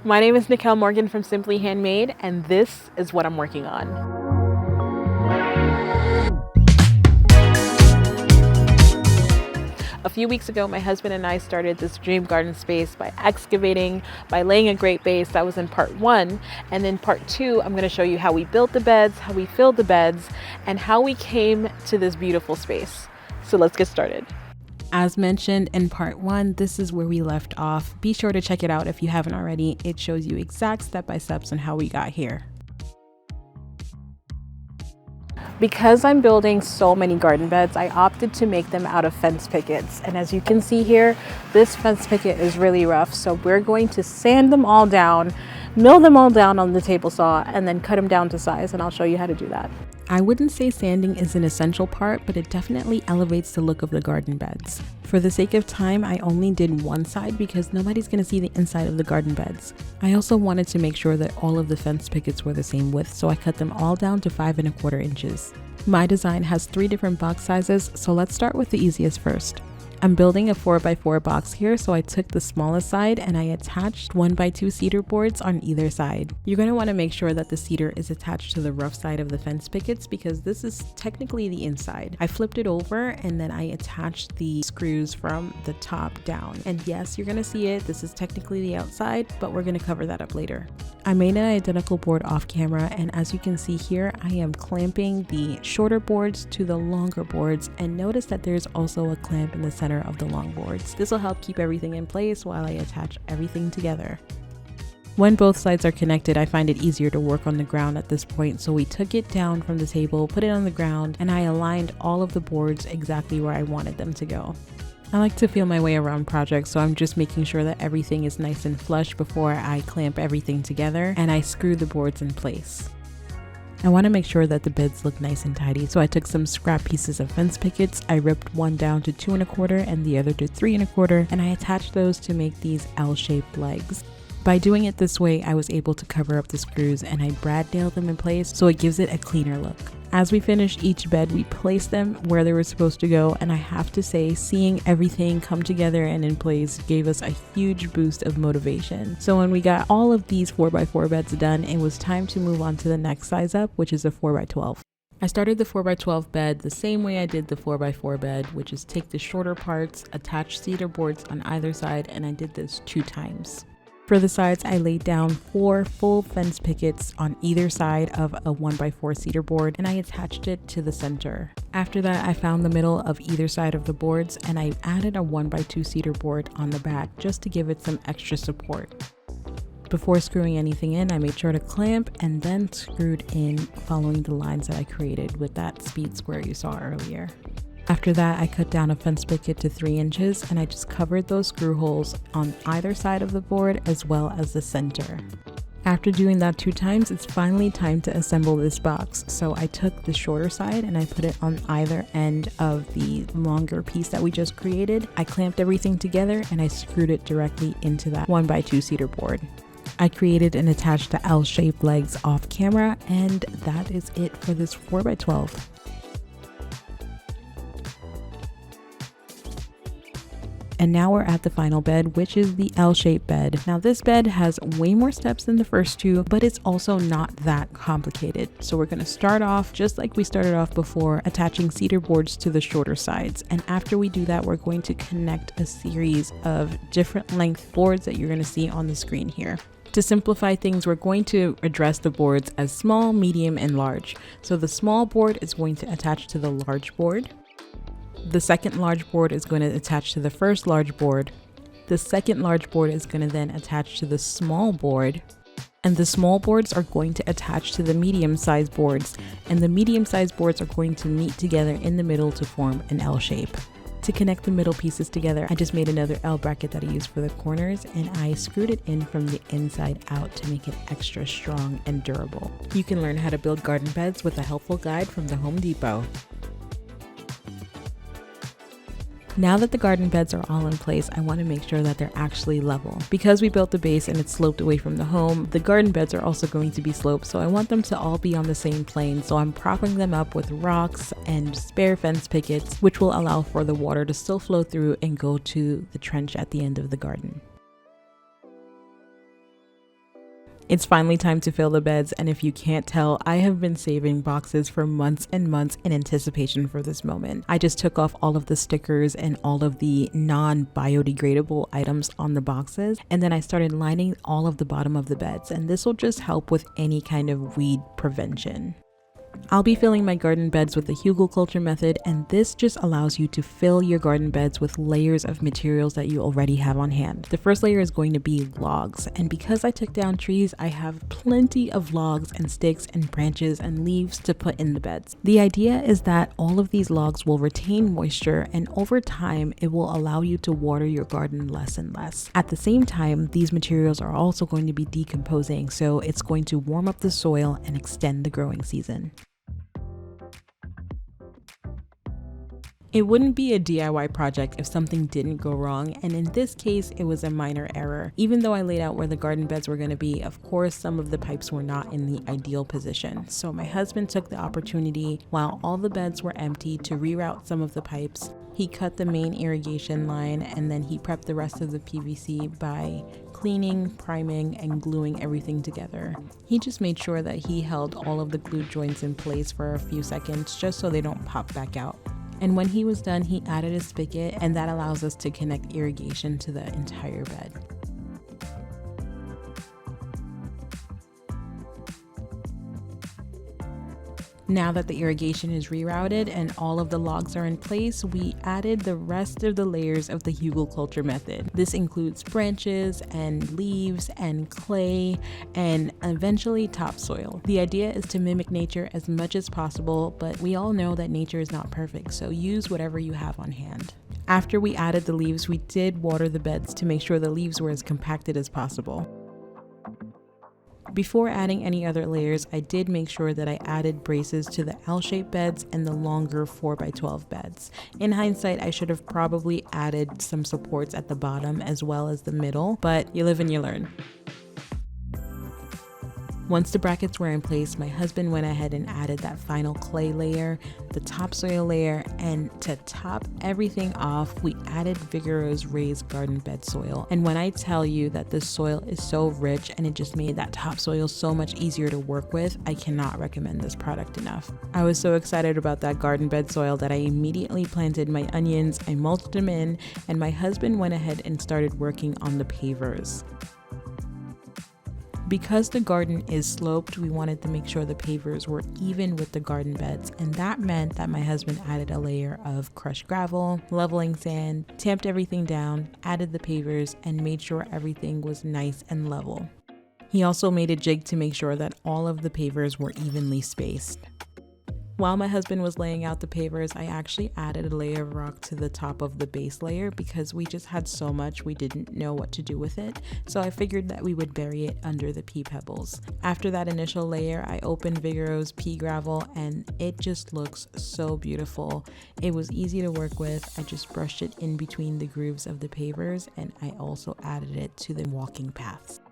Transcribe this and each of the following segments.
My name is Nickell Morgan from Simply Handmade, and this is what I'm working on. A few weeks ago, my husband and I started this dream garden space by excavating, by laying a great base. That was in part 1. And in part 2, I'm going to show you how we built the beds, how we filled the beds, and how we came to this beautiful space. So let's get started. As mentioned in part 1, this is where we left off. Be sure to check it out if you haven't already. It shows you exact step-by-steps on how we got here. Because I'm building so many garden beds, I opted to make them out of fence pickets. And as you can see here, this fence picket is really rough. So we're going to sand them all down, mill them all down on the table saw, and then cut them down to size. And I'll show you how to do that. I wouldn't say sanding is an essential part, but it definitely elevates the look of the garden beds. For the sake of time, I only did one side because nobody's going to see the inside of the garden beds. I also wanted to make sure that all of the fence pickets were the same width, so I cut them all down to 5 1/4 inches. My design has 3 different box sizes, so let's start with the easiest first. I'm building a 4x4 box here, so I took the smallest side and I attached 1x2 cedar boards on either side. You're going to want to make sure that the cedar is attached to the rough side of the fence pickets because this is technically the inside. I flipped it over and then I attached the screws from the top down. And yes, you're going to see it. This is technically the outside, but we're going to cover that up later. I made an identical board off camera, and as you can see here, I am clamping the shorter boards to the longer boards, and notice that there's also a clamp in the center of the long boards. This will help keep everything in place while I attach everything together. When both sides are connected, I find it easier to work on the ground at this point, so we took it down from the table, put it on the ground, and I aligned all of the boards exactly where I wanted them to go. I like to feel my way around projects, so I'm just making sure that everything is nice and flush before I clamp everything together and I screw the boards in place. I want to make sure that the beds look nice and tidy, so I took some scrap pieces of fence pickets. I ripped one down to 2 1/4 and the other to 3 1/4, and I attached those to make these L-shaped legs. By doing it this way, I was able to cover up the screws and I brad nailed them in place so it gives it a cleaner look. As we finished each bed, we placed them where they were supposed to go, and I have to say, seeing everything come together and in place gave us a huge boost of motivation. So when we got all of these 4x4 beds done, it was time to move on to the next size up, which is a 4x12. I started the 4x12 bed the same way I did the 4x4 bed, which is take the shorter parts, attach cedar boards on either side, and I did this 2 times. For the sides, I laid down 4 full fence pickets on either side of a 1x4 cedar board, and I attached it to the center. After that, I found the middle of either side of the boards and I added a 1x2 cedar board on the back just to give it some extra support. Before screwing anything in, I made sure to clamp and then screwed in following the lines that I created with that speed square you saw earlier. After that, I cut down a fence picket to 3 inches and I just covered those screw holes on either side of the board as well as the center. After doing that 2 times, it's finally time to assemble this box. So I took the shorter side and I put it on either end of the longer piece that we just created. I clamped everything together and I screwed it directly into that 1x2 cedar board. I created and attached the L-shaped legs off camera, and that is it for this 4x12. And now we're at the final bed, which is the L-shaped bed. Now this bed has way more steps than the first 2, but it's also not that complicated. So we're gonna start off just like we started off before, attaching cedar boards to the shorter sides. And after we do that, we're going to connect a series of different length boards that you're gonna see on the screen here. To simplify things, we're going to address the boards as small, medium, and large. So the small board is going to attach to the large board. The second large board is going to attach to the first large board. The second large board is going to then attach to the small board. And the small boards are going to attach to the medium-sized boards. And the medium-sized boards are going to meet together in the middle to form an L shape. To connect the middle pieces together, I just made another L bracket that I used for the corners, and I screwed it in from the inside out to make it extra strong and durable. You can learn how to build garden beds with a helpful guide from the Home Depot. Now that the garden beds are all in place, I want to make sure that they're actually level. Because we built the base and it's sloped away from the home, the garden beds are also going to be sloped, so I want them to all be on the same plane. So I'm propping them up with rocks and spare fence pickets, which will allow for the water to still flow through and go to the trench at the end of the garden. It's finally time to fill the beds, and if you can't tell, I have been saving boxes for months and months in anticipation for this moment. I just took off all of the stickers and all of the non-biodegradable items on the boxes, and then I started lining all of the bottom of the beds, and this will just help with any kind of weed prevention. I'll be filling my garden beds with the Hügelkultur method, and this just allows you to fill your garden beds with layers of materials that you already have on hand. The first layer is going to be logs, and because I took down trees, I have plenty of logs and sticks and branches and leaves to put in the beds. The idea is that all of these logs will retain moisture, and over time it will allow you to water your garden less and less. At the same time, these materials are also going to be decomposing, so it's going to warm up the soil and extend the growing season. It wouldn't be a DIY project if something didn't go wrong, and in this case it was a minor error. Even though I laid out where the garden beds were going to be, of course some of the pipes were not in the ideal position. So my husband took the opportunity while all the beds were empty to reroute some of the pipes. He cut the main irrigation line, and then he prepped the rest of the PVC by cleaning, priming, and gluing everything together. He just made sure that he held all of the glue joints in place for a few seconds just so they don't pop back out. And when he was done, he added a spigot, and that allows us to connect irrigation to the entire bed. Now that the irrigation is rerouted and all of the logs are in place, we added the rest of the layers of the Hügelkultur method. This includes branches and leaves and clay and eventually topsoil. The idea is to mimic nature as much as possible, but we all know that nature is not perfect, so use whatever you have on hand. After we added the leaves, we did water the beds to make sure the leaves were as compacted as possible. Before adding any other layers, I did make sure that I added braces to the L-shaped beds and the longer 4x12 beds. In hindsight, I should have probably added some supports at the bottom as well as the middle, but you live and you learn. Once the brackets were in place, my husband went ahead and added that final clay layer, the topsoil layer, and to top everything off, we added Vigoro's raised garden bed soil. And when I tell you that this soil is so rich and it just made that topsoil so much easier to work with, I cannot recommend this product enough. I was so excited about that garden bed soil that I immediately planted my onions, I mulched them in, and my husband went ahead and started working on the pavers. Because the garden is sloped, we wanted to make sure the pavers were even with the garden beds, and that meant that my husband added a layer of crushed gravel, leveling sand, tamped everything down, added the pavers, and made sure everything was nice and level. He also made a jig to make sure that all of the pavers were evenly spaced. While my husband was laying out the pavers, I actually added a layer of rock to the top of the base layer because we just had so much we didn't know what to do with it, so I figured that we would bury it under the pea pebbles. After that initial layer, I opened Vigoro's pea gravel and it just looks so beautiful. It was easy to work with. I just brushed it in between the grooves of the pavers, and I also added it to the walking paths.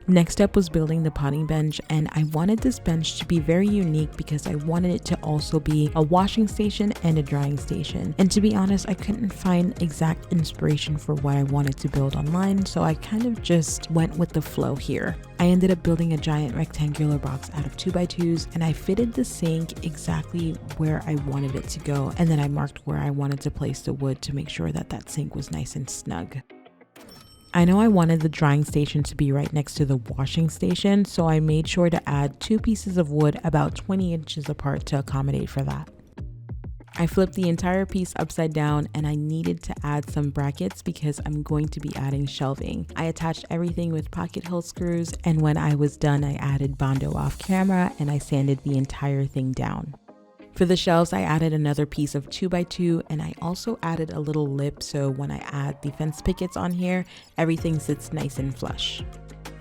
Next up was building the potting bench, and I wanted this bench to be very unique because I wanted it to also be a washing station and a drying station. And to be honest, I couldn't find exact inspiration for what I wanted to build online, so I kind of just went with the flow here. I ended up building a giant rectangular box out of 2x2s, and I fitted the sink exactly where I wanted it to go, and then I marked where I wanted to place the wood to make sure that that sink was nice and snug. I know I wanted the drying station to be right next to the washing station, so I made sure to add 2 pieces of wood about 20 inches apart to accommodate for that. I flipped the entire piece upside down, and I needed to add some brackets because I'm going to be adding shelving. I attached everything with pocket hole screws, and when I was done, I added Bondo off camera and I sanded the entire thing down. For the shelves, I added another piece of 2x2, and I also added a little lip so when I add the fence pickets on here, everything sits nice and flush.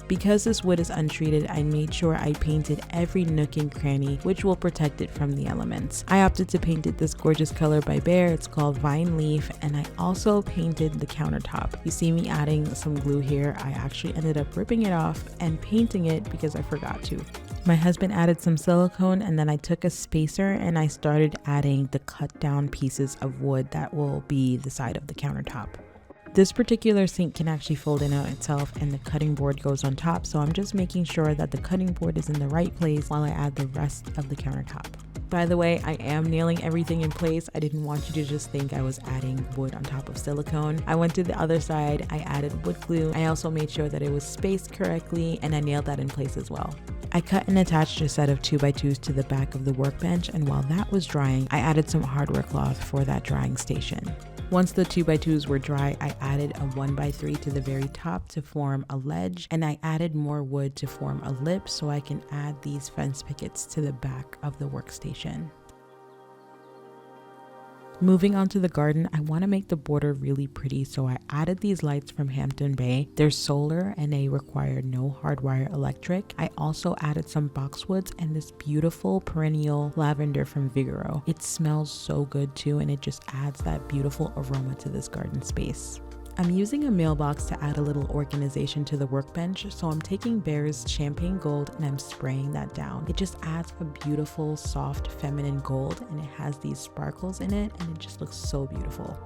Because this wood is untreated, I made sure I painted every nook and cranny, which will protect it from the elements. I opted to paint it this gorgeous color by Behr. It's called Vine Leaf, and I also painted the countertop. You see me adding some glue here. I actually ended up ripping it off and painting it because I forgot to. My husband added some silicone, and then I took a spacer and I started adding the cut down pieces of wood that will be the side of the countertop. This particular sink can actually fold in on itself and the cutting board goes on top, so I'm just making sure that the cutting board is in the right place while I add the rest of the countertop. By the way, I am nailing everything in place. I didn't want you to just think I was adding wood on top of silicone. I went to the other side, I added wood glue. I also made sure that it was spaced correctly and I nailed that in place as well. I cut and attached a set of 2x2s to the back of the workbench, and while that was drying, I added some hardware cloth for that drying station. Once the 2x2s were dry, I added a 1x3 to the very top to form a ledge, and I added more wood to form a lip so I can add these fence pickets to the back of the workstation. Moving on to the garden, I want to make the border really pretty, so I added these lights from Hampton Bay. They're solar and they require no hardwire electric. I also added some boxwoods and this beautiful perennial lavender from Vigoro. It smells so good too, and it just adds that beautiful aroma to this garden space. I'm using a mailbox to add a little organization to the workbench, so I'm taking Bear's champagne gold and I'm spraying that down. It just adds a beautiful, soft, feminine gold, and it has these sparkles in it, and it just looks so beautiful.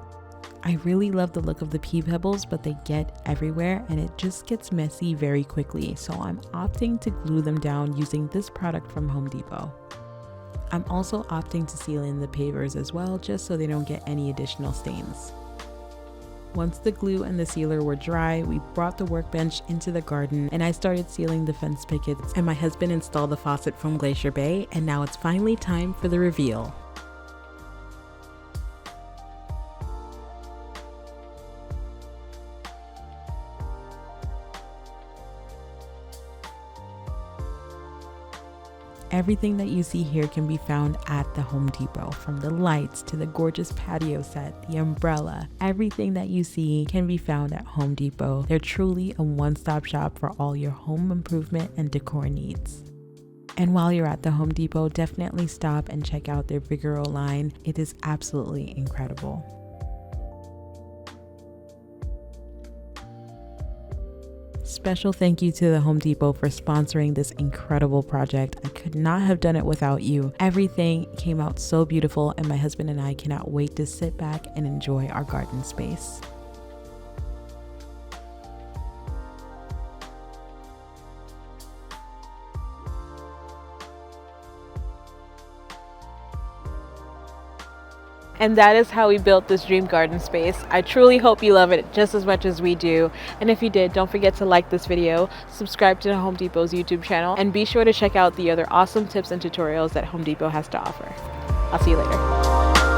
I really love the look of the pea pebbles, but they get everywhere and it just gets messy very quickly, so I'm opting to glue them down using this product from Home Depot. I'm also opting to seal in the pavers as well, just so they don't get any additional stains. Once the glue and the sealer were dry, we brought the workbench into the garden and I started sealing the fence pickets, and my husband installed the faucet from Glacier Bay, and now it's finally time for the reveal. Everything that you see here can be found at the Home Depot, from the lights to the gorgeous patio set, the umbrella. Everything that you see can be found at Home Depot. They're truly a one-stop shop for all your home improvement and decor needs. And while you're at the Home Depot, definitely stop and check out their Vigoro line. It is absolutely incredible. Special thank you to the Home Depot for sponsoring this incredible project. I could not have done it without you. Everything came out so beautiful, and my husband and I cannot wait to sit back and enjoy our garden space. And that is how we built this dream garden space. I truly hope you love it just as much as we do. And if you did, don't forget to like this video, subscribe to Home Depot's YouTube channel, and be sure to check out the other awesome tips and tutorials that Home Depot has to offer. I'll see you later.